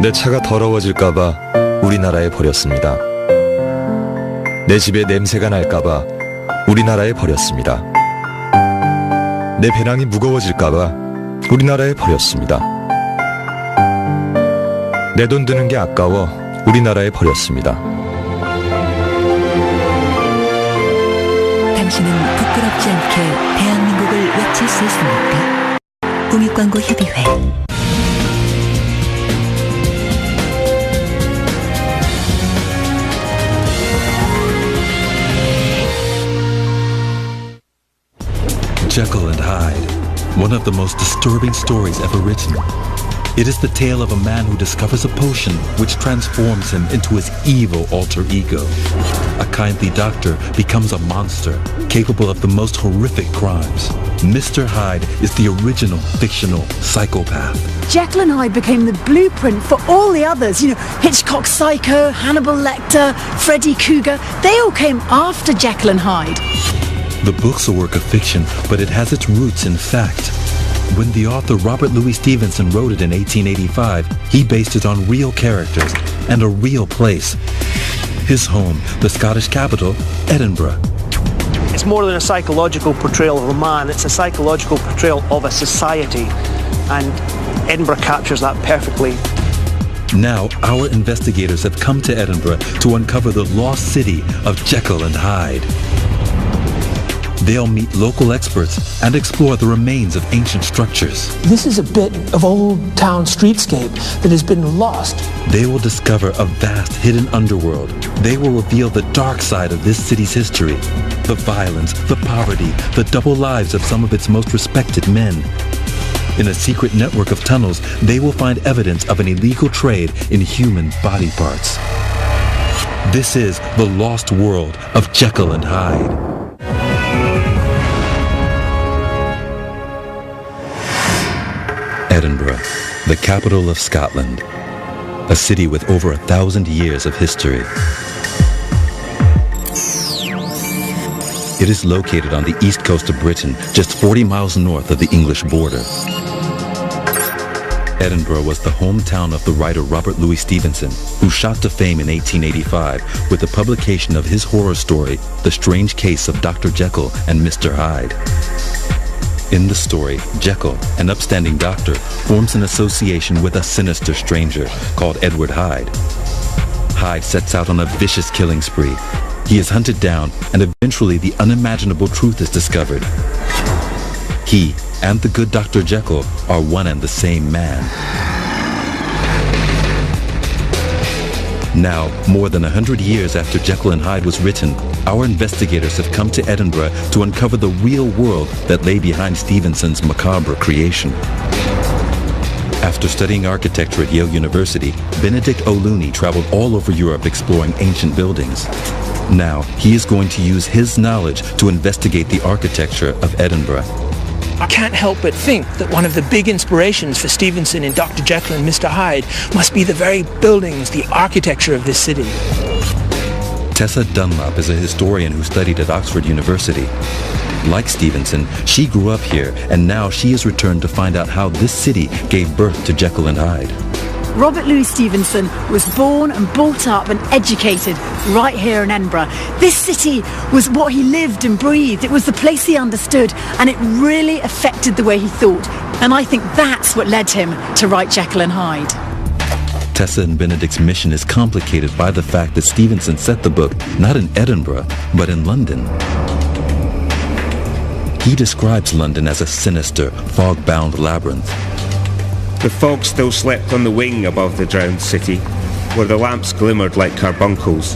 내 차가 더러워질까봐 우리나라에 버렸습니다. 내 집에 냄새가 날까봐 우리나라에 버렸습니다. 내 배낭이 무거워질까봐 우리나라에 버렸습니다. 내 돈 드는 게 아까워 우리나라에 버렸습니다. 당신은 부끄럽지 않게 대한민국을 외칠 수 있습니까? 공익광고협의회. Jekyll and Hyde, one of the most disturbing stories ever written. It is the tale of a man who discovers a potion which transforms him into his evil alter ego. A kindly doctor becomes a monster, capable of the most horrific crimes. Mr. Hyde is the original fictional psychopath. Jekyll and Hyde became the blueprint for all the others. You know, Hitchcock's Psycho, Hannibal Lecter, Freddy Krueger. They all came after Jekyll and Hyde. The book's a work of fiction, but it has its roots in fact. When the author Robert Louis Stevenson wrote it in 1885, he based it on real characters and a real place. His home, the Scottish capital, Edinburgh. It's more than a psychological portrayal of a man, it's a psychological portrayal of a society. And Edinburgh captures that perfectly. Now, our investigators have come to Edinburgh to uncover the lost city of Jekyll and Hyde. They'll meet local experts and explore the remains of ancient structures. This is a bit of old town streetscape that has been lost. They will discover a vast hidden underworld. They will reveal the dark side of this city's history. The violence, the poverty, the double lives of some of its most respected men. In a secret network of tunnels, they will find evidence of an illegal trade in human body parts. This is the lost world of Jekyll and Hyde. Edinburgh, the capital of Scotland, a city with over 1,000 years of history. It is located on the east coast of Britain, just 40 miles north of the English border. Edinburgh was the hometown of the writer Robert Louis Stevenson, who shot to fame in 1885 with the publication of his horror story, The Strange Case of Dr. Jekyll and Mr. Hyde. In the story, Jekyll, an upstanding doctor, forms an association with a sinister stranger called Edward Hyde. Hyde sets out on a vicious killing spree. He is hunted down, and eventually the unimaginable truth is discovered. He and the good Dr. Jekyll are one and the same man. Now, more than 100 years after Jekyll and Hyde was written, our investigators have come to Edinburgh to uncover the real world that lay behind Stevenson's macabre creation. After studying architecture at Yale University, Benedict O'Looney traveled all over Europe exploring ancient buildings. Now, he is going to use his knowledge to investigate the architecture of Edinburgh. I can't help but think that one of the big inspirations for Stevenson in Dr. Jekyll and Mr. Hyde must be the very buildings, the architecture of this city. Tessa Dunlop is a historian who studied at Oxford University. Like Stevenson, she grew up here, and now she has returned to find out how this city gave birth to Jekyll and Hyde. Robert Louis Stevenson was born and brought up and educated right here in Edinburgh. This city was what he lived and breathed. It was the place he understood, and it really affected the way he thought. And I think that's what led him to write Jekyll and Hyde. Tessa and Benedict's mission is complicated by the fact that Stevenson set the book not in Edinburgh, but in London. He describes London as a sinister, fog-bound labyrinth. The fog still slept on the wing above the drowned city, where the lamps glimmered like carbuncles.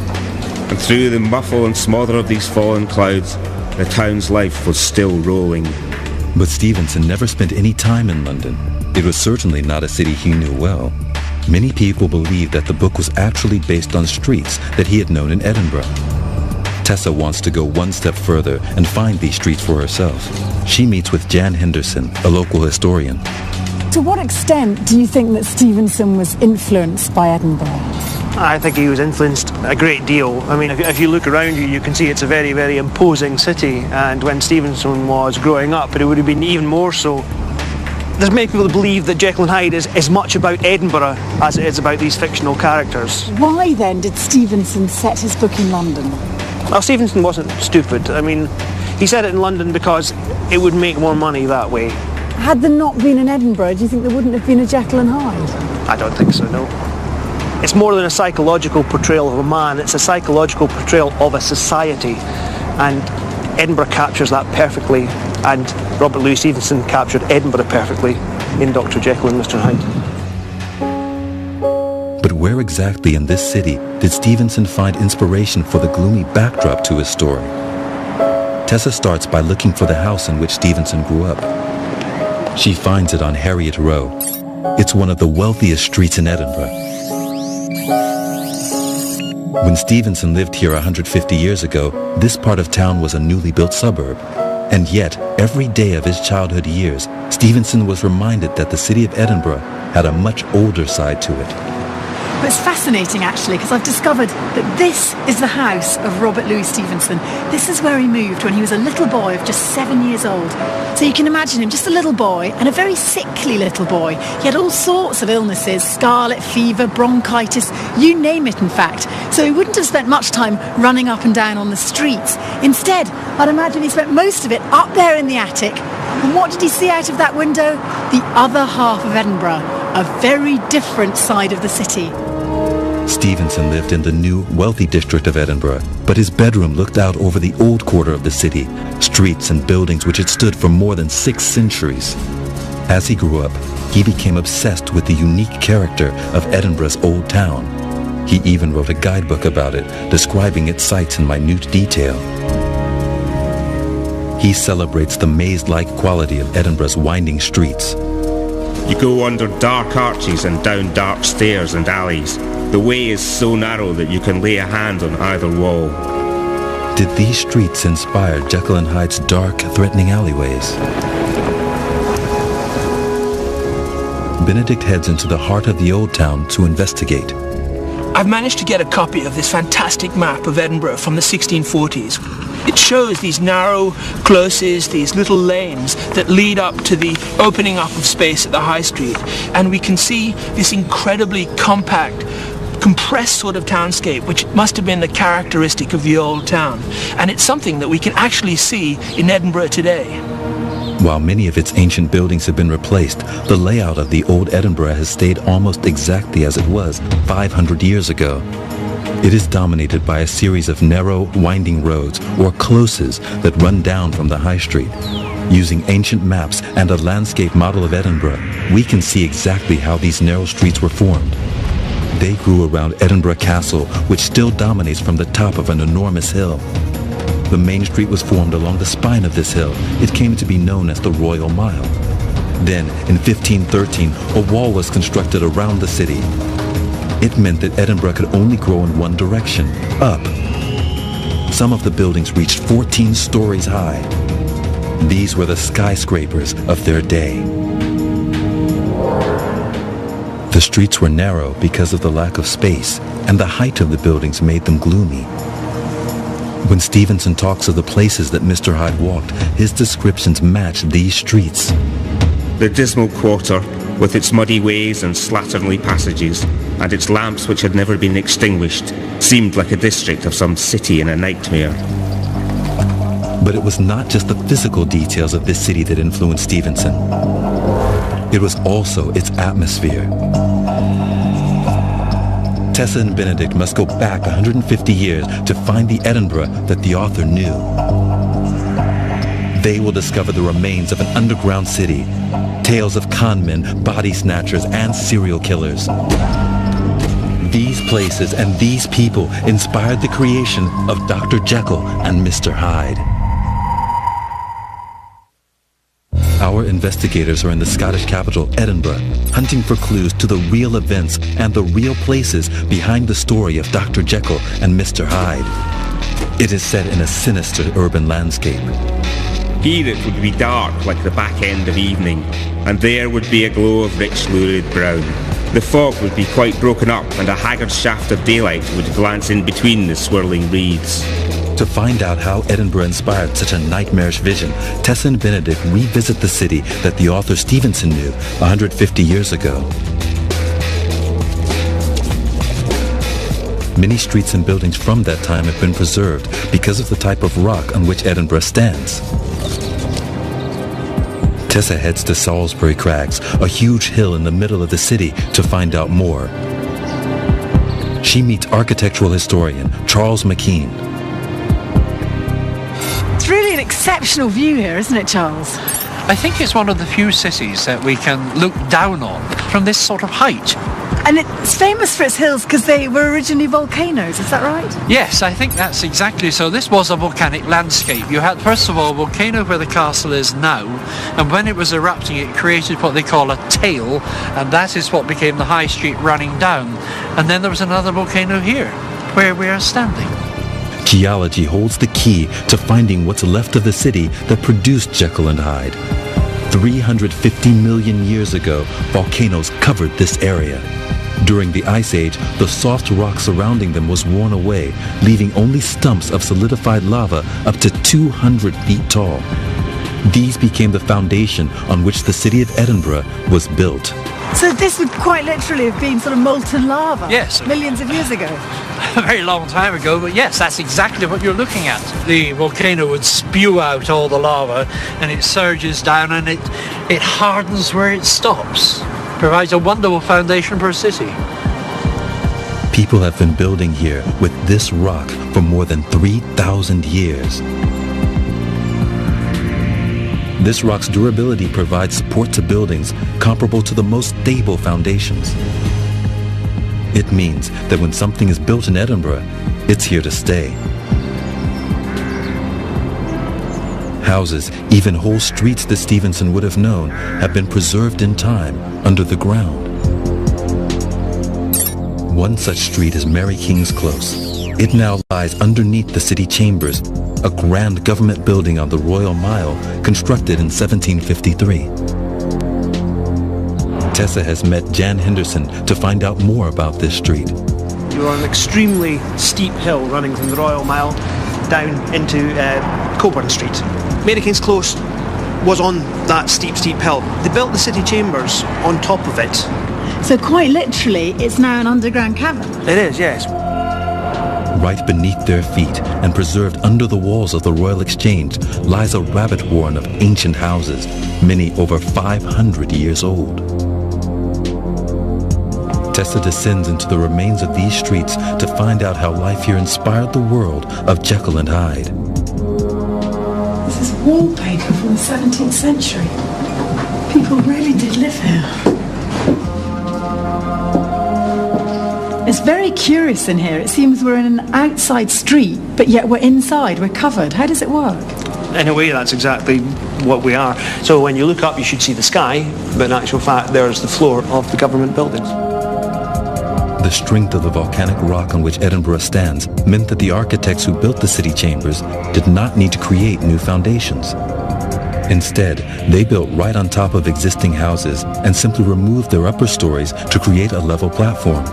And through the muffle and smother of these fallen clouds, the town's life was still rolling. But Stevenson never spent any time in London. It was certainly not a city he knew well. Many people believe that the book was actually based on streets that he had known in Edinburgh. Tessa wants to go one step further and find these streets for herself. She meets with Jan Henderson, a local historian. To what extent do you think that Stevenson was influenced by Edinburgh? I think he was influenced a great deal. I mean, if you look around you, you can see it's a very, very imposing city. And when Stevenson was growing up, it would have been even more so. there's many people that believe that Jekyll and Hyde is as much about Edinburgh as it is about these fictional characters. Why then did Stevenson set his book in London? Well, Stevenson wasn't stupid. I mean, he set it in London because it would make more money that way. Had there not been an Edinburgh, do you think there wouldn't have been a Jekyll and Hyde? I don't think so, no. It's more than a psychological portrayal of a man, it's a psychological portrayal of a society. And Edinburgh captures that perfectly, and Robert Louis Stevenson captured Edinburgh perfectly in Dr. Jekyll and Mr. Hyde. But where exactly in this city did Stevenson find inspiration for the gloomy backdrop to his story? Tessa starts by looking for the house in which Stevenson grew up. She finds it on Harriet Row. It's one of the wealthiest streets in Edinburgh. When Stevenson lived here 150 years ago, this part of town was a newly built suburb. And yet, every day of his childhood years, Stevenson was reminded that the city of Edinburgh had a much older side to it. But it's fascinating, actually, because I've discovered that this is the house of Robert Louis Stevenson. This is where he moved when he was a little boy of just 7 years old. So you can imagine him, just a little boy, and a very sickly little boy. He had all sorts of illnesses, scarlet fever, bronchitis, you name it, in fact. So he wouldn't have spent much time running up and down on the streets. Instead, I'd imagine he spent most of it up there in the attic. And what did he see out of that window? The other half of Edinburgh, a very different side of the city. Stevenson lived in the new, wealthy district of Edinburgh, but his bedroom looked out over the old quarter of the city, streets and buildings which had stood for more than 6 centuries. As he grew up, he became obsessed with the unique character of Edinburgh's old town. He even wrote a guidebook about it, describing its sights in minute detail. He celebrates the maze-like quality of Edinburgh's winding streets. You go under dark arches and down dark stairs and alleys. The way is so narrow that you can lay a hand on either wall. Did these streets inspire Jekyll and Hyde's dark, threatening alleyways? Benedict heads into the heart of the old town to investigate. I've managed to get a copy of this fantastic map of Edinburgh from the 1640s. It shows these narrow closes, these little lanes that lead up to the opening up of space at the High Street. And we can see this incredibly compact, compressed sort of townscape, which must have been the characteristic of the old town. And it's something that we can actually see in Edinburgh today. While many of its ancient buildings have been replaced, the layout of the old Edinburgh has stayed almost exactly as it was 500 years ago. It is dominated by a series of narrow, winding roads, or closes, that run down from the High Street. Using ancient maps and a landscape model of Edinburgh, we can see exactly how these narrow streets were formed. They grew around Edinburgh Castle, which still dominates from the top of an enormous hill. The main street was formed along the spine of this hill. It came to be known as the Royal Mile. Then, in 1513, a wall was constructed around the city. It meant that Edinburgh could only grow in one direction, up. Some of the buildings reached 14 stories high. These were the skyscrapers of their day. The streets were narrow because of the lack of space, and the height of the buildings made them gloomy. When Stevenson talks of the places that Mr. Hyde walked, his descriptions match these streets. The dismal quarter, with its muddy ways and slatternly passages, and its lamps which had never been extinguished, seemed like a district of some city in a nightmare. But it was not just the physical details of this city that influenced Stevenson. It was also its atmosphere. Tessa and Benedict must go back 150 years to find the Edinburgh that the author knew. They will discover the remains of an underground city, tales of conmen, body snatchers, and serial killers. These places and these people inspired the creation of Dr. Jekyll and Mr. Hyde. Our investigators are in the Scottish capital, Edinburgh, hunting for clues to the real events and the real places behind the story of Dr. Jekyll and Mr. Hyde. It is set in a sinister urban landscape. Here it would be dark like the back end of evening, and there would be a glow of rich lurid brown. The fog would be quite broken up, and a haggard shaft of daylight would glance in between the swirling reeds. To find out how Edinburgh inspired such a nightmarish vision, Tessa and Benedict revisit the city that the author Stevenson knew 150 years ago. Many streets and buildings from that time have been preserved because of the type of rock on which Edinburgh stands. Tessa heads to Salisbury Crags, a huge hill in the middle of the city, to find out more. She meets architectural historian Charles McKean. It's really an exceptional view here, isn't it, Charles? I think it's one of the few cities that we can look down on from this sort of height. And it's famous for its hills because they were originally volcanoes, is that right? Yes, I think that's exactly so. This was a volcanic landscape. You had, first of all, a volcano where the castle is now, and when it was erupting it created what they call a tail, and that is what became the high street running down. And then there was another volcano here, where we are standing. Geology holds the key to finding what's left of the city that produced Jekyll and Hyde. 350 million years ago, volcanoes covered this area. During the Ice Age, the soft rock surrounding them was worn away, leaving only stumps of solidified lava up to 200 feet tall. These became the foundation on which the city of Edinburgh was built. So this would quite literally have been sort of molten lava? Yes. Millions of years ago? A very long time ago, but yes, that's exactly what you're looking at. The volcano would spew out all the lava and it surges down and it hardens where it stops. Provides a wonderful foundation for a city. People have been building here with this rock for more than 3,000 years. This rock's durability provides support to buildings comparable to the most stable foundations. It means that when something is built in Edinburgh, it's here to stay. Houses, even whole streets that Stevenson would have known, have been preserved in time under the ground. One such street is Mary King's Close. It now lies underneath the city chambers, a grand government building on the Royal Mile constructed in 1753. Tessa has met Jan Henderson to find out more about this street. You're on an extremely steep hill running from the Royal Mile down into Coburn Street. Mary King's Close was on that steep hill. They built the city chambers on top of it. So quite literally, it's now an underground cavern? It is, yes. Right beneath their feet and preserved under the walls of the Royal Exchange lies a rabbit warren of ancient houses, many over 500 years old. Tessa descends into the remains of these streets to find out how life here inspired the world of Jekyll and Hyde. This is wallpaper from the 17th century. People really did live here. It's very curious in here. It seems we're in an outside street, but yet we're inside, we're covered. How does it work? In a way, that's exactly what we are. So when you look up, you should see the sky, but in actual fact, there's the floor of the government buildings. The strength of the volcanic rock on which Edinburgh stands meant that the architects who built the city chambers did not need to create new foundations. Instead, they built right on top of existing houses and simply removed their upper stories to create a level platform.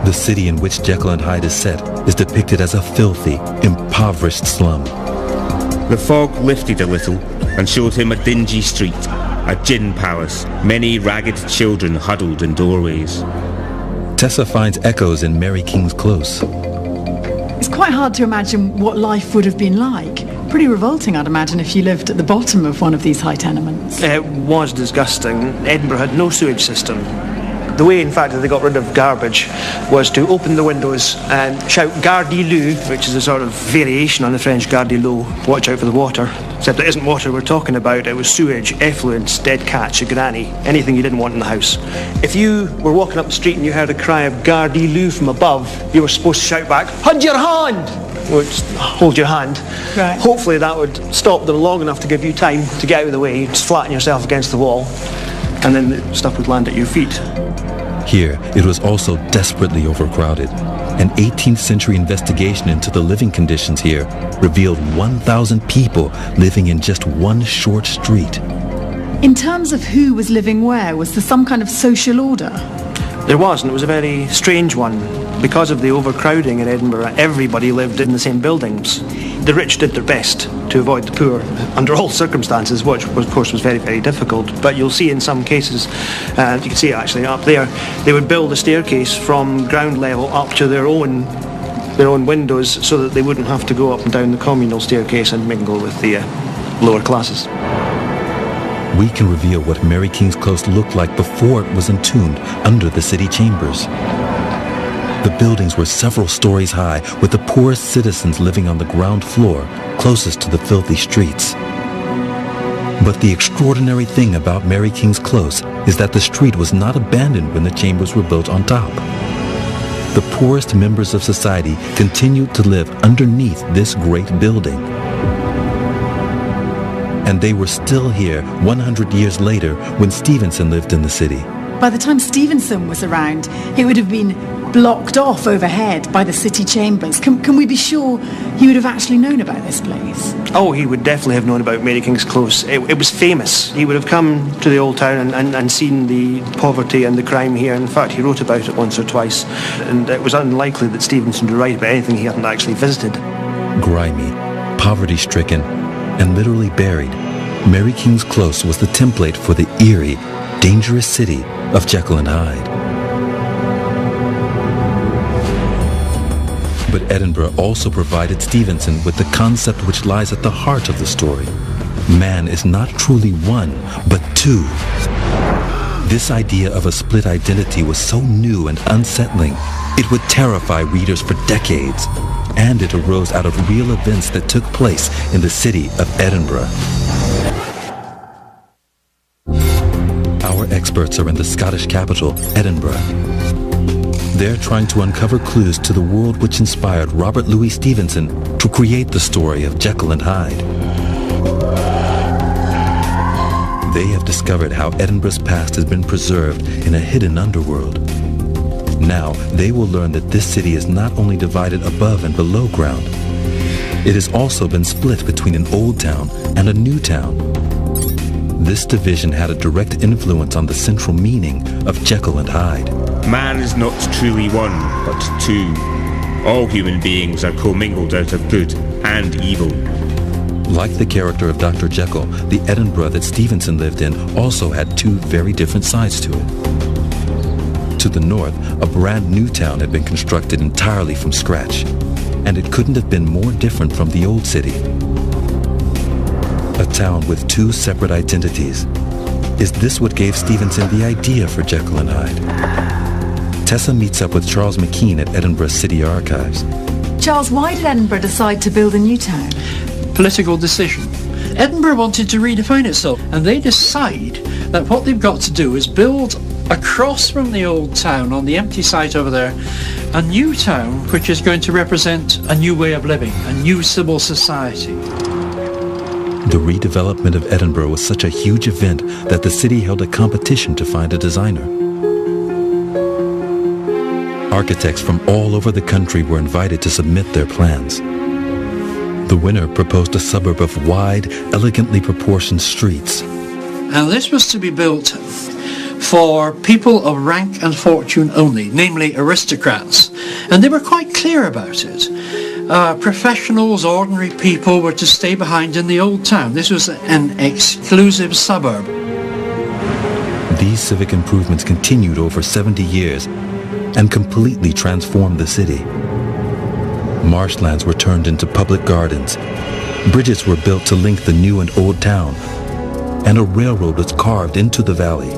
The city in which Jekyll and Hyde is set is depicted as a filthy, impoverished slum. The fog lifted a little and showed him a dingy street, a gin palace, many ragged children huddled in doorways. Tessa finds echoes in Mary King's Close. It's quite hard to imagine what life would have been like. Pretty revolting, I'd imagine, if you lived at the bottom of one of these high tenements. It was disgusting. Edinburgh had no sewage system. The way, in fact, that they got rid of garbage was to open the windows and shout "Gardez-le," which is a sort of variation on the French "Gardez-l'eau," watch out for the water. Except it isn't water we're talking about, it was sewage, effluents, dead cats, a granny, anything you didn't want in the house. If you were walking up the street and you heard a cry of "Gardez-le" from above, you were supposed to shout back, "Hold your hand!" Which, hold your hand. Right. Hopefully that would stop them long enough to give you time to get out of the way, just flatten yourself against the wall, and then the stuff would land at your feet. Here, it was also desperately overcrowded. An 18th century investigation into the living conditions here revealed 1,000 people living in just one short street. In terms of who was living where, was there some kind of social order? There was, and it was a very strange one. Because of the overcrowding in Edinburgh, everybody lived in the same buildings. The rich did their best to avoid the poor under all circumstances, which of course was very, very difficult. But you'll see in some cases, you can see it actually up there, they would build a staircase from ground level up to their own windows so that they wouldn't have to go up and down the communal staircase and mingle with the lower classes. We can reveal what Mary King's Close looked like before it was entombed under the city chambers. The buildings were several stories high, with the poorest citizens living on the ground floor, closest to the filthy streets. But the extraordinary thing about Mary King's Close is that the street was not abandoned when the chambers were built on top. The poorest members of society continued to live underneath this great building. And they were still here 100 years later when Stevenson lived in the city. By the time Stevenson was around, it would have been blocked off overhead by the city chambers. Can we be sure he would have actually known about this place? Oh, he would definitely have known about Mary King's Close. It was famous. He would have come to the old town and seen the poverty and the crime here. In fact, he wrote about it once or twice. And it was unlikely that Stevenson would write about anything he hadn't actually visited. Grimy, poverty-stricken, and literally buried, Mary King's Close was the template for the eerie, dangerous city of Jekyll and Hyde. But Edinburgh also provided Stevenson with the concept which lies at the heart of the story. Man is not truly one, but two. This idea of a split identity was so new and unsettling, it would terrify readers for decades. And it arose out of real events that took place in the city of Edinburgh. Our experts are in the Scottish capital, Edinburgh. They're trying to uncover clues to the world which inspired Robert Louis Stevenson to create the story of Jekyll and Hyde. They have discovered how Edinburgh's past has been preserved in a hidden underworld. Now, they will learn that this city is not only divided above and below ground, it has also been split between an old town and a new town. This division had a direct influence on the central meaning of Jekyll and Hyde. Man is not truly one, but two. All human beings are commingled out of good and evil. Like the character of Dr. Jekyll, the Edinburgh that Stevenson lived in also had two very different sides to it. To the north, a brand new town had been constructed entirely from scratch, and it couldn't have been more different from the old city. A town with two separate identities. Is this what gave Stevenson the idea for Jekyll and Hyde? Tessa meets up with Charles McKean at Edinburgh City Archives. Charles, why did Edinburgh decide to build a new town? Political decision. Edinburgh wanted to redefine itself, and they decide that what they've got to do is build across from the old town on the empty site over there a new town which is going to represent a new way of living, a new civil society. The redevelopment of Edinburgh was such a huge event that the city held a competition to find a designer. Architects from all over the country were invited to submit their plans. The winner proposed a suburb of wide, elegantly proportioned streets. And this was to be built for people of rank and fortune only, namely aristocrats. And they were quite clear about it. Professionals, ordinary people were to stay behind in the old town. This was an exclusive suburb. These civic improvements continued over 70 years and completely transformed the city. Marshlands were turned into public gardens. Bridges were built to link the new and old town, and a railroad was carved into the valley.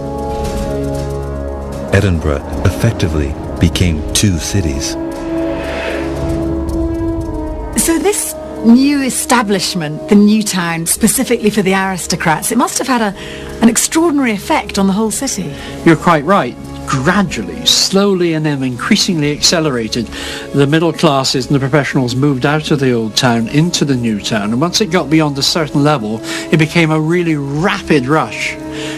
Edinburgh effectively became two cities. So this new establishment, the new town, specifically for the aristocrats, it must have had an extraordinary effect on the whole city. You're quite right. Gradually, slowly and then increasingly accelerated, the middle classes and the professionals moved out of the old town into the new town. And once it got beyond a certain level, it became a really rapid rush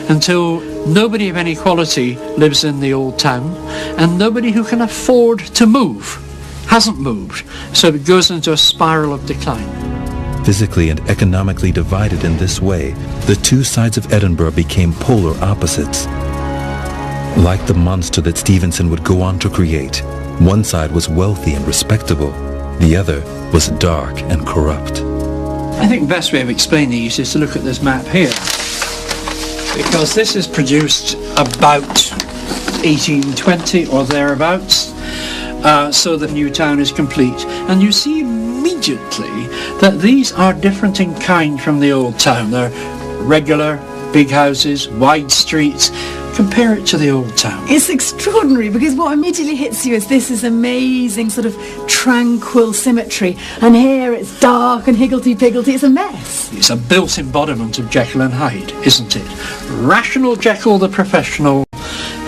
until nobody of any quality lives in the old town, and nobody who can afford to move hasn't moved. So it goes into a spiral of decline. Physically and economically divided in this way, the two sides of Edinburgh became polar opposites. Like the monster that Stevenson would go on to create, one side was wealthy and respectable, the other was dark and corrupt. I think the best way of explaining it is to look at this map here, because this is produced about 1820 or thereabouts, so the new town is complete. And you see immediately that these are different in kind from the old town. They're regular, big houses, wide streets. Compare it to the old town. It's extraordinary, because what immediately hits you is this is amazing sort of tranquil symmetry, and here it's dark and higgledy-piggledy. It's a mess. It's a built embodiment of Jekyll and Hyde, isn't it? Rational Jekyll, the professional,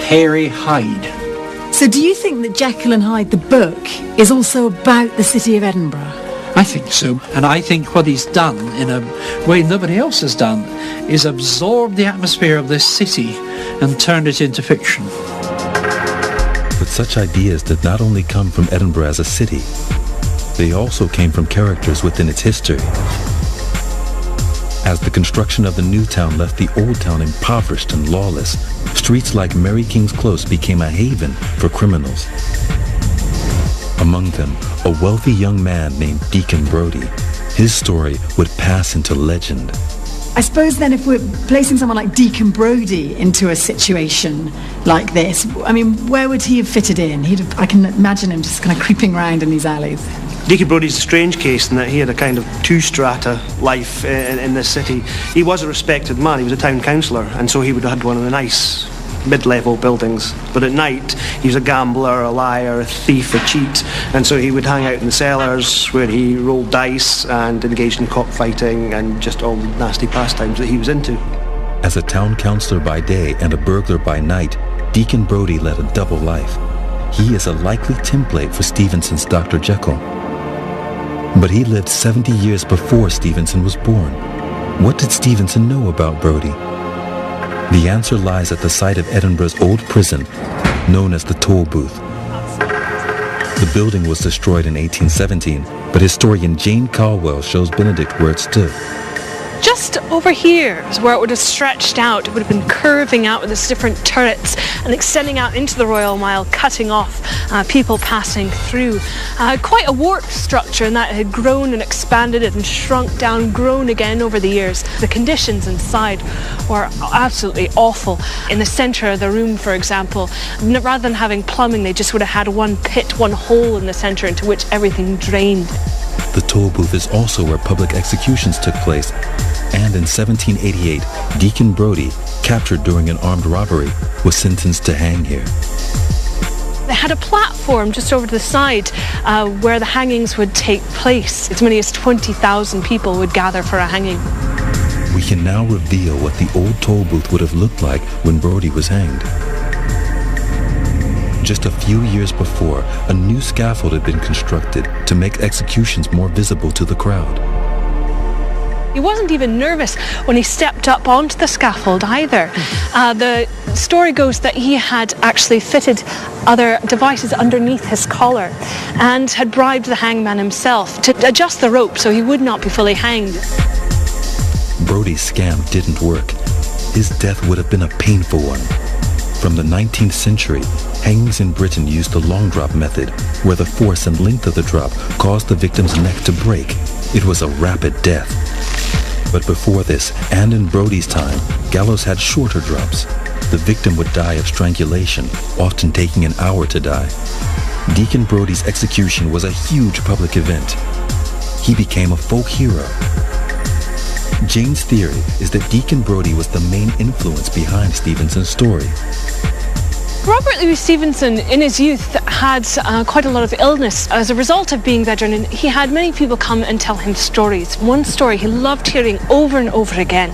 hairy Hyde. So do you think that Jekyll and Hyde, the book, is also about the city of Edinburgh? I think so. And I think what he's done, in a way nobody else has done, is absorb the atmosphere of this city and turned it into fiction. But such ideas did not only come from Edinburgh as a city, they also came from characters within its history. As the construction of the new town left the old town impoverished and lawless, streets like Mary King's Close became a haven for criminals. Among them, a wealthy young man named Deacon Brodie. His story would pass into legend. I suppose then if we're placing someone like Deacon Brodie into a situation like this, I mean, where would he have fitted in? I can imagine him just kind of creeping around in these alleys. Deacon Brodie's a strange case in that he had a kind of two-strata life in this city. He was a respected man, he was a town councillor, and so he would have had one of the nice mid-level buildings. But at night, he was a gambler, a liar, a thief, a cheat, and so he would hang out in the cellars where he rolled dice and engaged in cockfighting and just all the nasty pastimes that he was into. As a town councillor by day and a burglar by night, Deacon Brodie led a double life. He is a likely template for Stevenson's Dr. Jekyll. But he lived 70 years before Stevenson was born. What did Stevenson know about Brodie? The answer lies at the site of Edinburgh's old prison, known as the Toll Booth. The building was destroyed in 1817, but historian Jane Caldwell shows Benedict where it stood. Just over here is where it would have stretched out. It would have been curving out with its different turrets and extending out into the Royal Mile, cutting off people passing through. Quite a warped structure in that it had grown and expanded and shrunk down, grown again over the years. The conditions inside were absolutely awful. In the centre of the room, for example, rather than having plumbing, they just would have had one pit, one hole in the centre into which everything drained. The Toll Booth is also where public executions took place, and in 1788, Deacon Brodie, captured during an armed robbery, was sentenced to hang here. They had a platform just over to the side where the hangings would take place. As many as 20,000 people would gather for a hanging. We can now reveal what the old toll booth would have looked like when Brodie was hanged. Just a few years before, a new scaffold had been constructed to make executions more visible to the crowd. He wasn't even nervous when he stepped up onto the scaffold either. The story goes that he had actually fitted other devices underneath his collar and had bribed the hangman himself to adjust the rope so he would not be fully hanged. Brodie's scam didn't work. His death would have been a painful one. From the 19th century, hangings in Britain used the long drop method, where the force and length of the drop caused the victim's neck to break. It was a rapid death. But before this, and in Brodie's time, gallows had shorter drops. The victim would die of strangulation, often taking an hour to die. Deacon Brodie's execution was a huge public event. He became a folk hero. Jane's theory is that Deacon Brodie was the main influence behind Stevenson's story. Robert Louis Stevenson, in his youth, had quite a lot of illness. As a result of being bedridden, he had many people come and tell him stories. One story he loved hearing over and over again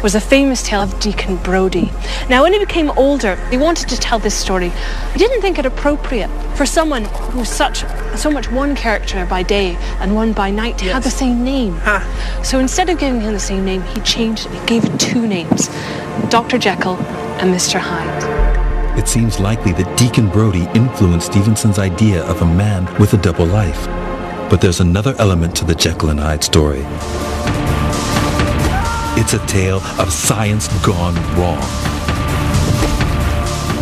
was a famous tale of Deacon Brodie. Now, when he became older, he wanted to tell this story. He didn't think it appropriate for someone who's so much one character by day and one by night to have the same name. So instead of giving him the same name, he changed it. He gave it two names, Dr. Jekyll and Mr. Hyde. It seems likely that Deacon Brodie influenced Stevenson's idea of a man with a double life. But there's another element to the Jekyll and Hyde story. It's a tale of science gone wrong.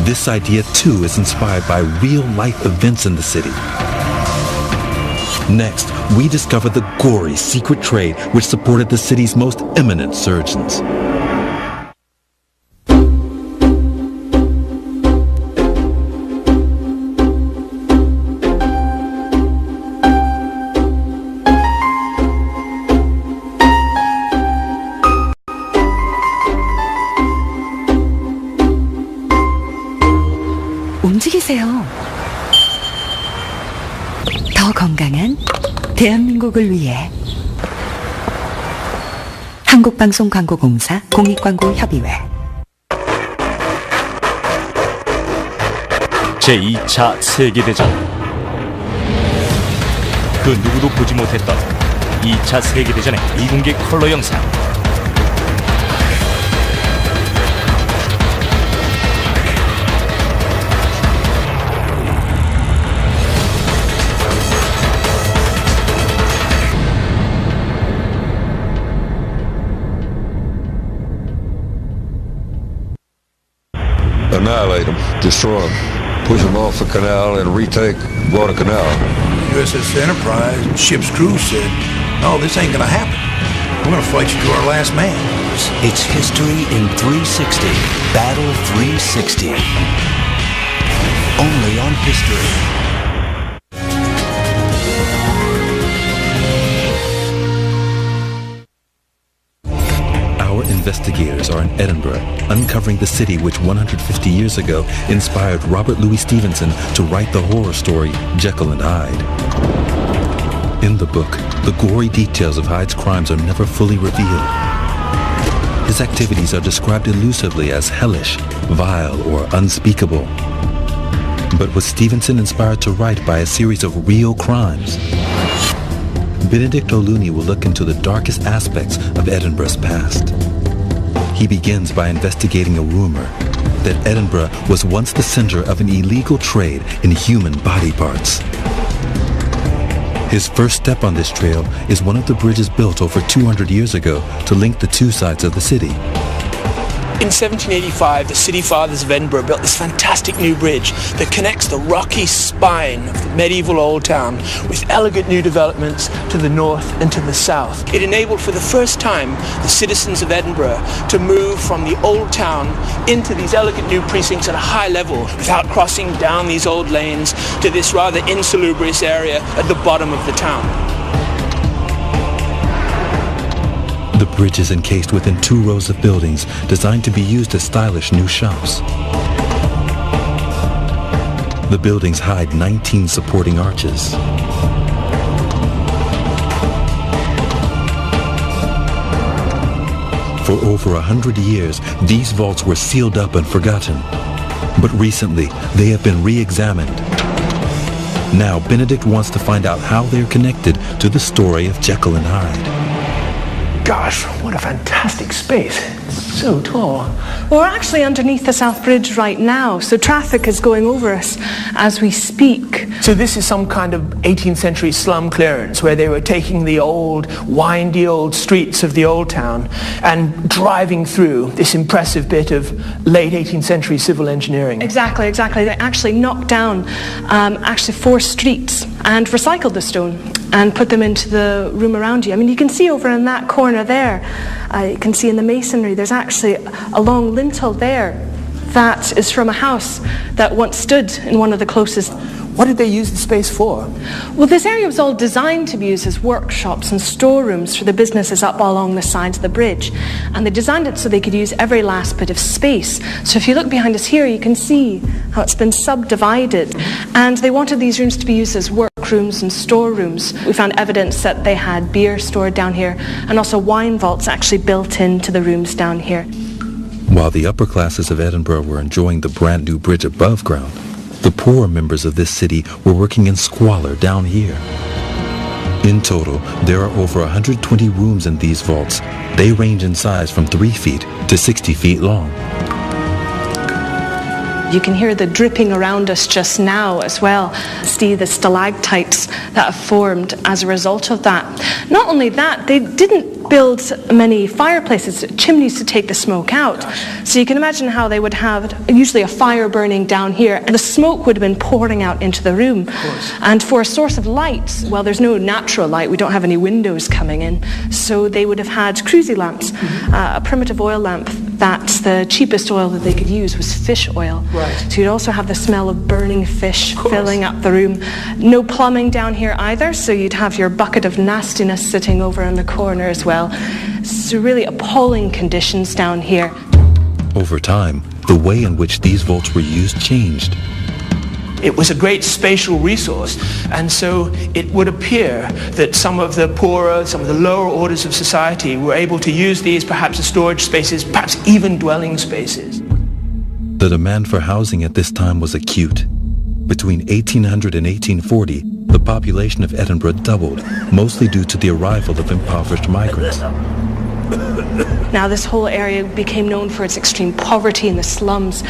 This idea too is inspired by real-life events in the city. Next, we discover the gory secret trade which supported the city's most eminent surgeons. 움직이세요. 더 건강한 대한민국을 위해 한국방송광고공사 공익광고협의회 제2차 세계대전, 그 누구도 보지 못했던 2차 세계대전의 이공계 컬러 영상. Annihilate them, destroy them, push them off the canal and retake Guadalcanal. USS Enterprise and ship's crew said, no, this ain't gonna happen. We're gonna fight you to our last man. It's history in 360. Battle 360. Only on History. Investigators are in Edinburgh, uncovering the city which 150 years ago inspired Robert Louis Stevenson to write the horror story Jekyll and Hyde. In the book, the gory details of Hyde's crimes are never fully revealed. His activities are described elusively as hellish, vile, or unspeakable. But was Stevenson inspired to write by a series of real crimes? Benedict O'Looney will look into the darkest aspects of Edinburgh's past. He begins by investigating a rumor that Edinburgh was once the center of an illegal trade in human body parts. His first step on this trail is one of the bridges built over 200 years ago to link the two sides of the city. In 1785, the city fathers of Edinburgh built this fantastic new bridge that connects the rocky spine of the medieval old town with elegant new developments to the north and to the south. It enabled for the first time the citizens of Edinburgh to move from the old town into these elegant new precincts at a high level without crossing down these old lanes to this rather insalubrious area at the bottom of the town. The bridge is encased within 2 rows of buildings designed to be used as stylish new shops. The buildings hide 19 supporting arches. For over 100 years, these vaults were sealed up and forgotten. But recently, they have been re-examined. Now, Benedict wants to find out how they're connected to the story of Jekyll and Hyde. Gosh, what a fantastic space. It's so tall. Well, we're actually underneath the South Bridge right now, so traffic is going over us as we speak. So this is some kind of 18th century slum clearance where they were taking the old, windy old streets of the old town and driving through this impressive bit of late 18th century civil engineering. Exactly. They actually knocked down 4 streets and recycled the stone and put them into the room around you. I mean, you can see over in that corner there, you can see in the masonry, there's actually a long lintel there that is from a house that once stood in one of the closest. What did they use the space for? Well, this area was all designed to be used as workshops and storerooms for the businesses up along the sides of the bridge. And they designed it so they could use every last bit of space. So if you look behind us here, you can see how it's been subdivided. And they wanted these rooms to be used as workrooms and storerooms. We found evidence that they had beer stored down here and also wine vaults actually built into the rooms down here. While the upper classes of Edinburgh were enjoying the brand new bridge above ground, the poorer members of this city were working in squalor down here. In total, there are over 120 rooms in these vaults. They range in size from 3 feet to 60 feet long. You can hear the dripping around us just now as well. See the stalactites that have formed as a result of that. Not only that, they didn't build many fireplaces, chimneys to take the smoke out. So you can imagine how they would have usually a fire burning down here, and the smoke would have been pouring out into the room. And for a source of light, well, there's no natural light. We don't have any windows coming in. So they would have had cruisy lamps, a primitive oil lamp. That the cheapest oil that they could use was fish oil. Right. So you'd also have the smell of burning fish filling up the room. No plumbing down here either, so you'd have your bucket of nastiness sitting over in the corner as well. So really appalling conditions down here. Over time, the way in which these vaults were used changed. It was a great spatial resource, and so it would appear that some of the poorer, some of the lower orders of society were able to use these perhaps as storage spaces, perhaps even dwelling spaces. The demand for housing at this time was acute. Between 1800 and 1840, the population of Edinburgh doubled, mostly due to the arrival of impoverished migrants. Now this whole area became known for its extreme poverty in the slums,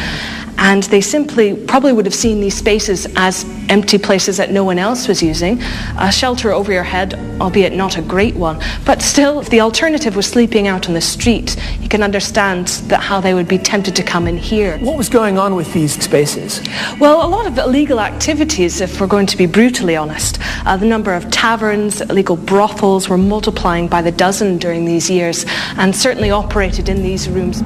and they simply probably would have seen these spaces as empty places that no one else was using, a shelter over your head, albeit not a great one. But still, if the alternative was sleeping out on the street, you can understand that how they would be tempted to come in here. What was going on with these spaces? Well, a lot of illegal activities, if we're going to be brutally honest. The number of taverns, illegal brothels were multiplying by the dozen during these years, and certainly operated in these rooms.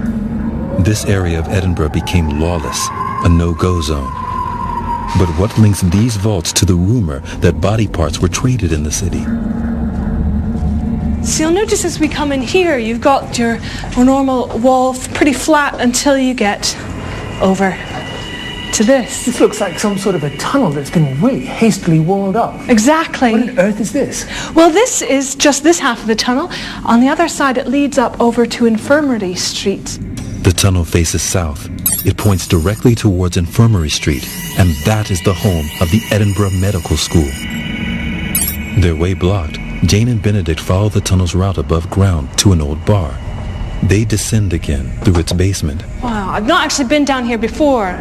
This area of Edinburgh became lawless, a no-go zone. But what links these vaults to the rumor that body parts were traded in the city? So you'll notice as we come in here, you've got your normal wall pretty flat until you get over to this. This looks like some sort of a tunnel that's been really hastily walled up. Exactly. What on earth is this? Well, this is just this half of the tunnel. On the other side, it leads up over to Infirmary Street. The tunnel faces south. It points directly towards Infirmary Street, and that is the home of the Edinburgh Medical School. Their way blocked, Jane and Benedict follow the tunnel's route above ground to an old bar. They descend again through its basement. Wow, I've not actually been down here before,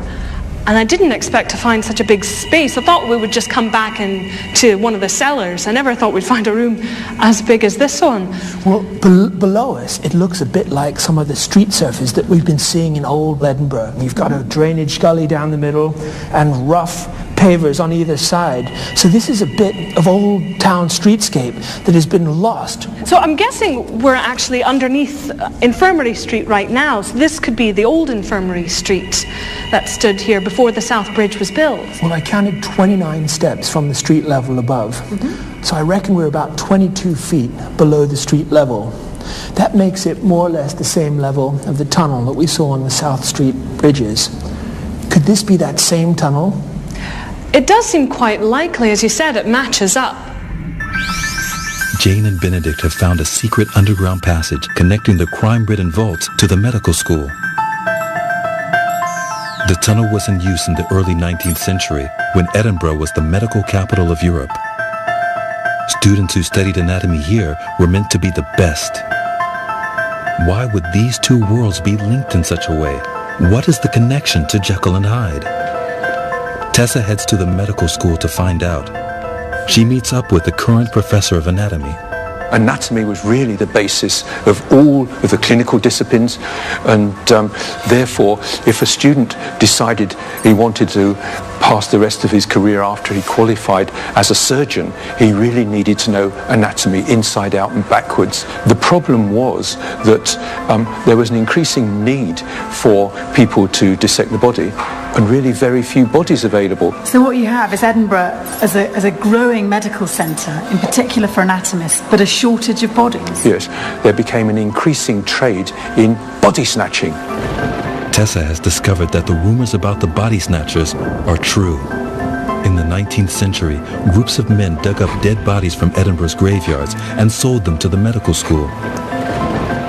and I didn't expect to find such a big space. I thought we would just come back into one of the cellars. I never thought we'd find a room as big as this one. Well, below us, it looks a bit like some of the street surface that we've been seeing in old Edinburgh. We've got a drainage gully down the middle and rough pavers on either side. So this is a bit of old town streetscape that has been lost. So I'm guessing we're actually underneath Infirmary Street right now. So this could be the old Infirmary Street that stood here before the South Bridge was built. Well, I counted 29 steps from the street level above. So I reckon we're about 22 feet below the street level. That makes it more or less the same level of the tunnel that we saw on the South Street bridges. Could this be that same tunnel? It does seem quite likely. As you said, it matches up. Jane and Benedict have found a secret underground passage connecting the crime-ridden vaults to the medical school. The tunnel was in use in the early 19th century when Edinburgh was the medical capital of Europe. Students who studied anatomy here were meant to be the best. Why would these two worlds be linked in such a way? What is the connection to Jekyll and Hyde? Tessa heads to the medical school to find out. She meets up with the current professor of anatomy. Anatomy was really the basis of all of the clinical disciplines, and therefore if a student decided he wanted to pass the rest of his career after he qualified as a surgeon, he really needed to know anatomy inside out and backwards. The problem was that there was an increasing need for people to dissect the body, and really very few bodies available. So what you have is Edinburgh as a growing medical centre, in particular for anatomists, but a shortage of bodies. Yes, there became an increasing trade in body snatching. Tessa has discovered that the rumors about the body snatchers are true. In the 19th century, groups of men dug up dead bodies from Edinburgh's graveyards and sold them to the medical school.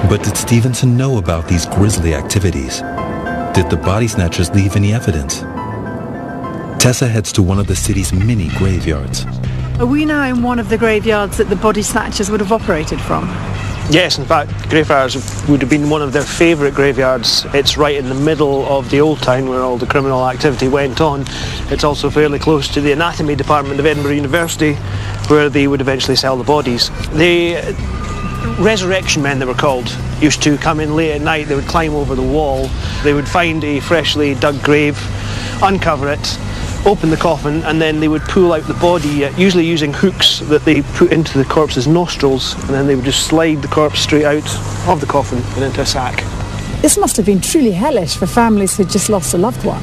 But did Stevenson know about these grisly activities? Did the body snatchers leave any evidence? Tessa heads to one of the city's many graveyards. Are we now in one of the graveyards that the body snatchers would have operated from? Yes, in fact, Greyfriars would have been one of their favourite graveyards. It's right in the middle of the old town where all the criminal activity went on. It's also fairly close to the anatomy department of Edinburgh University, where they would eventually sell the bodies. The resurrection men, they were called, used to come in late at night. They would climb over the wall. They would find a freshly dug grave, uncover it, open the coffin, and then they would pull out the body, usually using hooks that they put into the corpse's nostrils, and then they would just slide the corpse straight out of the coffin and into a sack. This must have been truly hellish for families who'd just lost a loved one.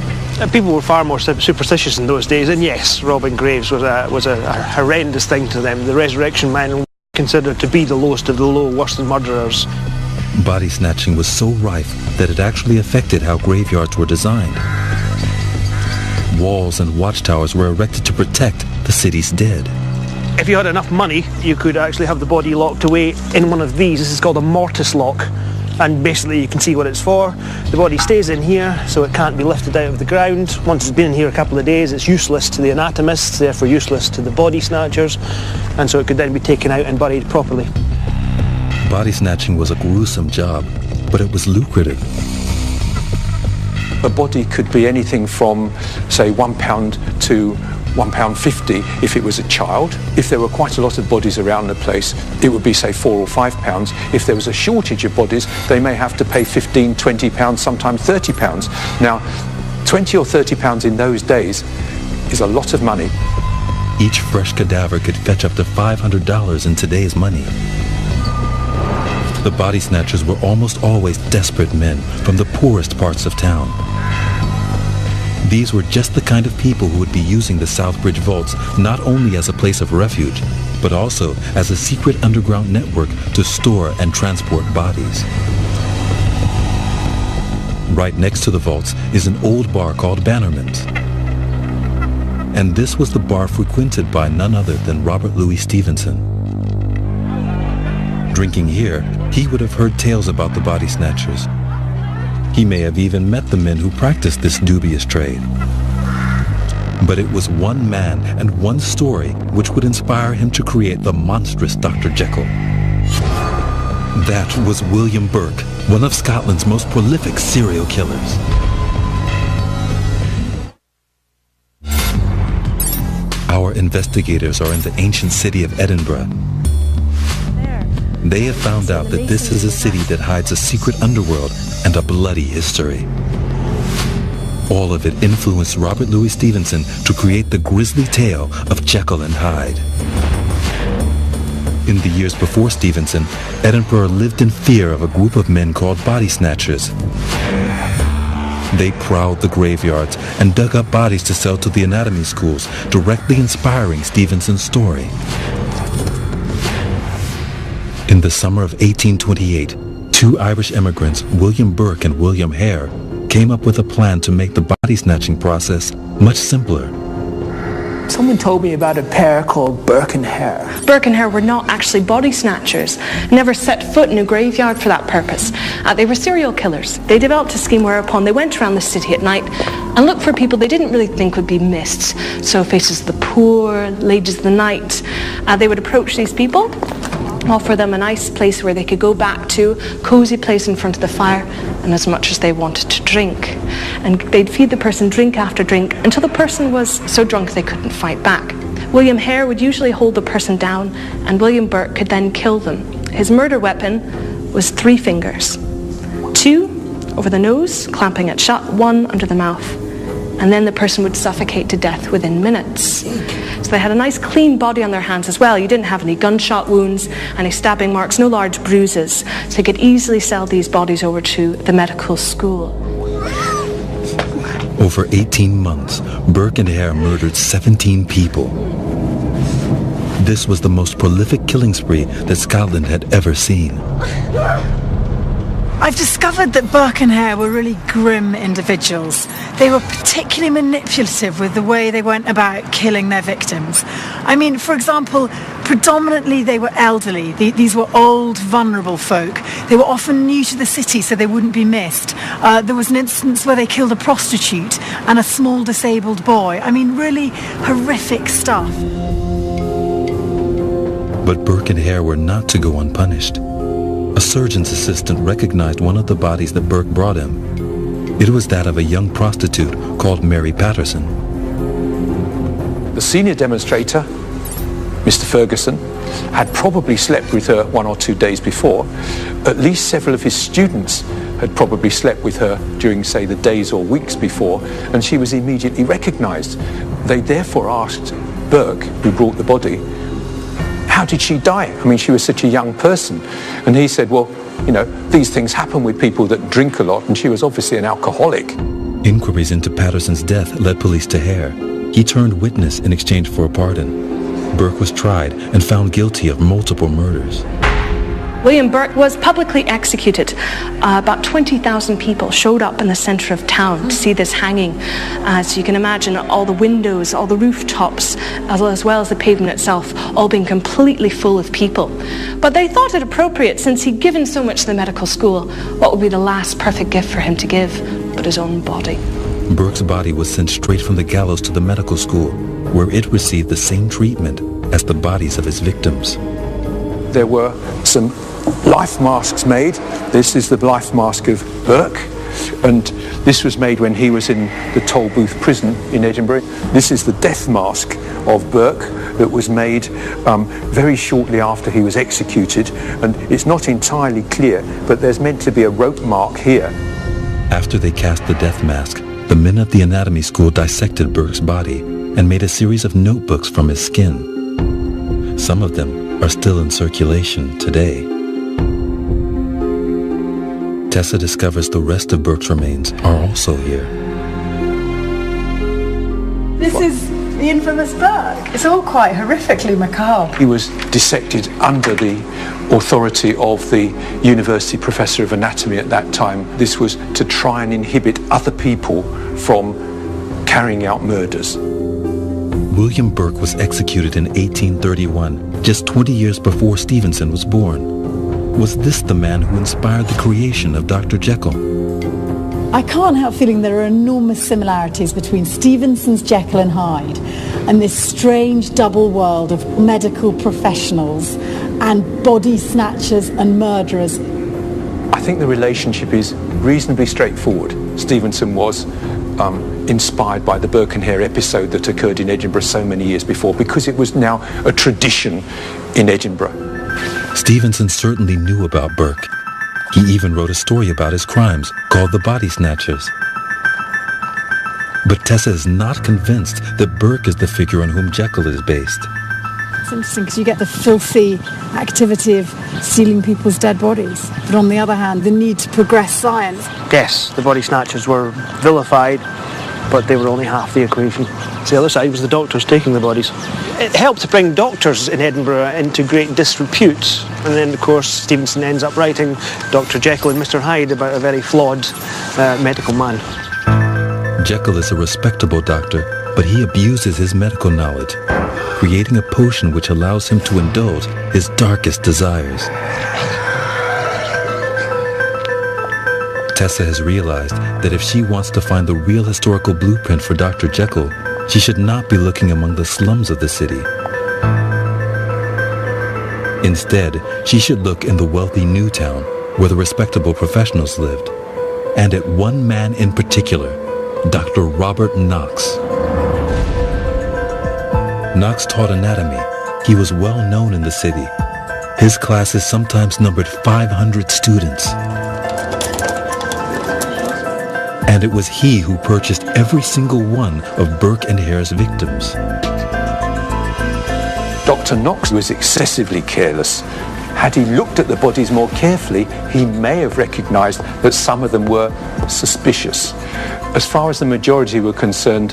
People were far more superstitious in those days, and yes, robbing graves was a horrendous thing to them. The resurrection men were considered to be the lowest of the low, worse than murderers. Body snatching was so rife that it actually affected how graveyards were designed. Walls and watchtowers were erected to protect the city's dead. If you had enough money, you could actually have the body locked away in one of these. This is called a mortise lock, and basically you can see what it's for. The body stays in here, so it can't be lifted out of the ground. Once it's been in here a couple of days, it's useless to the anatomists, therefore useless to the body snatchers, and so it could then be taken out and buried properly. Body snatching was a gruesome job, but it was lucrative. A body could be anything from, say, £1 to £1.50 if it was a child. If there were quite a lot of bodies around the place, it would be, say, £4 or £5. If there was a shortage of bodies, they may have to pay £15, £20, sometimes £30. Now, £20 or £30 in those days is a lot of money. Each fresh cadaver could fetch up to $500 in today's money. The body snatchers were almost always desperate men from the poorest parts of town. These were just the kind of people who would be using the Southbridge vaults not only as a place of refuge, but also as a secret underground network to store and transport bodies. Right next to the vaults is an old bar called Bannerman's. And this was the bar frequented by none other than Robert Louis Stevenson. Drinking here, he would have heard tales about the body snatchers. He may have even met the men who practiced this dubious trade. But it was one man and one story which would inspire him to create the monstrous Dr. Jekyll. That was William Burke, one of Scotland's most prolific serial killers. Our investigators are in the ancient city of Edinburgh. They have found out that this is a city that hides a secret underworld and a bloody history. All of it influenced Robert Louis Stevenson to create the grisly tale of Jekyll and Hyde. In the years before Stevenson, Edinburgh lived in fear of a group of men called body snatchers. They prowled the graveyards and dug up bodies to sell to the anatomy schools, directly inspiring Stevenson's story. In the summer of 1828, two Irish immigrants, William Burke and William Hare, came up with a plan to make the body snatching process much simpler. Someone told me about a pair called Burke and Hare. Burke and Hare were not actually body snatchers, never set foot in a graveyard for that purpose. They were serial killers. They developed a scheme whereupon they went around the city at night and looked for people they didn't really think would be missed. So faces of the poor, ladies of the night. They would approach these people, offer them a nice place where they could go back to, cozy place in front of the fire, and as much as they wanted to drink. And they'd feed the person drink after drink until the person was so drunk they couldn't fight back. William Hare would usually hold the person down, and William Burke could then kill them. His murder weapon was 3 fingers. 2 over the nose, clamping it shut, 1 under the mouth, and then the person would suffocate to death within minutes. So they had a nice clean body on their hands as well. You didn't have any gunshot wounds, any stabbing marks, no large bruises. So they could easily sell these bodies over to the medical school. Over 18 months, Burke and Hare murdered 17 people. This was the most prolific killing spree that Scotland had ever seen. I've discovered that Burke and Hare were really grim individuals. They were particularly manipulative with the way they went about killing their victims. I mean, for example, predominantly they were elderly. These were old, vulnerable folk. They were often new to the city, so they wouldn't be missed. There was an instance where they killed a prostitute and a small disabled boy. I mean, really horrific stuff. But Burke and Hare were not to go unpunished. A surgeon's assistant recognized one of the bodies that Burke brought him. It was that of a young prostitute called Mary Patterson. The senior demonstrator, Mr. Ferguson, had probably slept with her 1 or 2 days before. At least several of his students had probably slept with her during, say, the days or weeks before, and she was immediately recognized. They therefore asked Burke, who brought the body, how did she die? I mean, she was such a young person. And he said, well, you know, these things happen with people that drink a lot, and she was obviously an alcoholic. Inquiries into Patterson's death led police to Hare. He turned witness in exchange for a pardon. Burke was tried and found guilty of multiple murders. William Burke was publicly executed. About 20,000 people showed up in the centre of town to see this hanging. So you can imagine all the windows, all the rooftops, as well as the pavement itself, all being completely full of people. But they thought it appropriate, since he'd given so much to the medical school, what would be the last perfect gift for him to give but his own body. Burke's body was sent straight from the gallows to the medical school, where it received the same treatment as the bodies of his victims. There were some life masks made. This is the life mask of Burke, and this was made when he was in the Tolbooth prison in Edinburgh. This is the death mask of Burke that was made very shortly after he was executed, and it's not entirely clear, but there's meant to be a rope mark here. After they cast the death mask, the men at the anatomy school dissected Burke's body and made a series of notebooks from his skin. Some of them are still in circulation today. Tessa discovers the rest of Burke's remains are also here. This is the infamous Burke. It's all quite horrifically macabre. He was dissected under the authority of the university professor of anatomy at that time. This was to try and inhibit other people from carrying out murders. William Burke was executed in 1831, just 20 years before Stevenson was born. Was this the man who inspired the creation of Dr. Jekyll? I can't help feeling there are enormous similarities between Stevenson's Jekyll and Hyde and this strange double world of medical professionals and body snatchers and murderers. I think the relationship is reasonably straightforward. Stevenson was inspired by the Burke and Hare episode that occurred in Edinburgh so many years before, because it was now a tradition in Edinburgh. Stevenson certainly knew about Burke. He even wrote a story about his crimes called The Body Snatchers. But Tessa is not convinced that Burke is the figure on whom Jekyll is based. It's interesting because you get the filthy activity of stealing people's dead bodies, but on the other hand, the need to progress science. Yes, the body snatchers were vilified, but they were only half the equation. The other side was the doctors taking the bodies. It helped to bring doctors in Edinburgh into great disrepute, and then of course Stevenson ends up writing Dr. Jekyll and Mr. Hyde about a very flawed medical man. Jekyll is a respectable doctor, but he abuses his medical knowledge, creating a potion which allows him to indulge his darkest desires. Tessa has realized that if she wants to find the real historical blueprint for Dr. Jekyll, she should not be looking among the slums of the city. Instead, she should look in the wealthy New Town, where the respectable professionals lived, and at one man in particular, Dr. Robert Knox. Knox taught anatomy. He was well known in the city. His classes sometimes numbered 500 students. And it was he who purchased every single one of Burke and Hare's victims. Dr. Knox was excessively careless. Had he looked at the bodies more carefully, he may have recognized that some of them were suspicious. As far as the majority were concerned,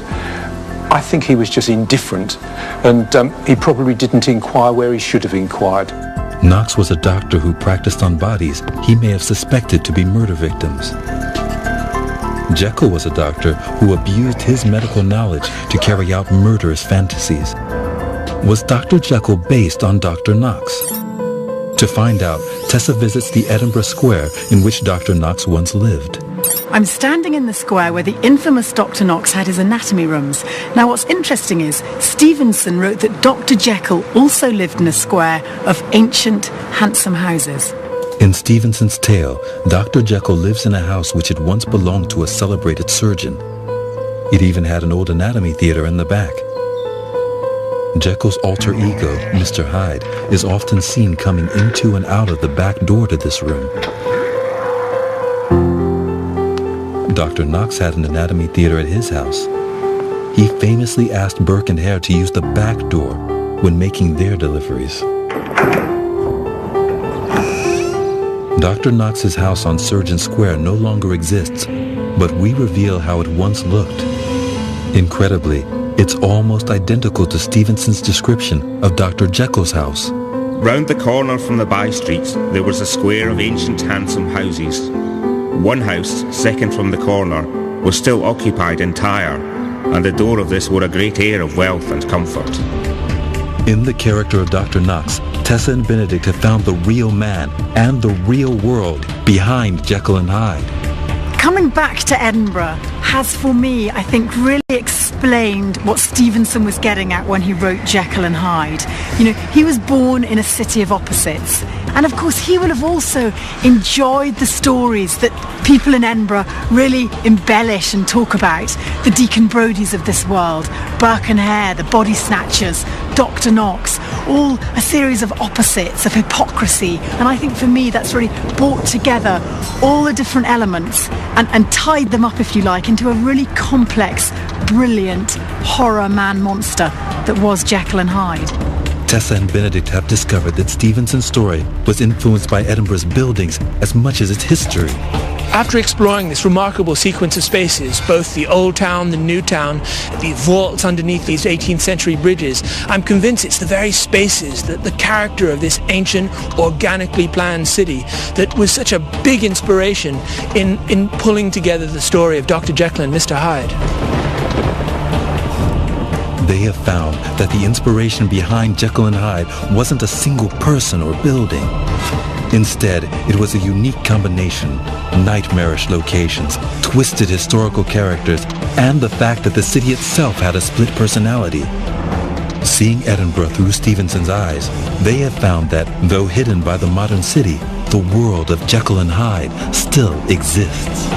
I think he was just indifferent, and he probably didn't inquire where he should have inquired. Knox was a doctor who practiced on bodies he may have suspected to be murder victims. Jekyll was a doctor who abused his medical knowledge to carry out murderous fantasies. Was Dr. Jekyll based on Dr. Knox? To find out, Tessa visits the Edinburgh Square in which Dr. Knox once lived. I'm standing in the square where the infamous Dr. Knox had his anatomy rooms. Now what's interesting is Stevenson wrote that Dr. Jekyll also lived in a square of ancient, handsome houses. In Stevenson's tale, Dr. Jekyll lives in a house which had once belonged to a celebrated surgeon. It even had an old anatomy theater in the back. Jekyll's alter ego, Mr. Hyde, is often seen coming into and out of the back door to this room. Dr. Knox had an anatomy theater at his house. He famously asked Burke and Hare to use the back door when making their deliveries. Dr. Knox's house on Surgeon Square no longer exists, but we reveal how it once looked. Incredibly, it's almost identical to Stevenson's description of Dr. Jekyll's house. Round the corner from the by streets, there was a square of ancient handsome houses. One house, second from the corner, was still occupied entire, and the door of this wore a great air of wealth and comfort. In the character of Dr. Knox, Tessa and Benedict have found the real man and the real world behind Jekyll and Hyde. Coming back to Edinburgh has, for me, I think, really explained what Stevenson was getting at when he wrote Jekyll and Hyde. You know, he was born in a city of opposites. And of course, he will have also enjoyed the stories that people in Edinburgh really embellish and talk about. The Deacon Brodys of this world, Burke and Hare, the Body Snatchers, Dr. Knox, all a series of opposites, of hypocrisy. And I think for me, that's really brought together all the different elements and tied them up, if you like, into a really complex, brilliant horror man-monster that was Jekyll and Hyde. Tessa and Benedict have discovered that Stevenson's story was influenced by Edinburgh's buildings as much as its history. After exploring this remarkable sequence of spaces, both the old town, the new town, the vaults underneath these 18th century bridges, I'm convinced it's the very spaces, that the character of this ancient, organically planned city that was such a big inspiration in pulling together the story of Dr. Jekyll and Mr. Hyde. They have found that the inspiration behind Jekyll and Hyde wasn't a single person or building. Instead, it was a unique combination: nightmarish locations, twisted historical characters, and the fact that the city itself had a split personality. Seeing Edinburgh through Stevenson's eyes, they have found that, though hidden by the modern city, the world of Jekyll and Hyde still exists.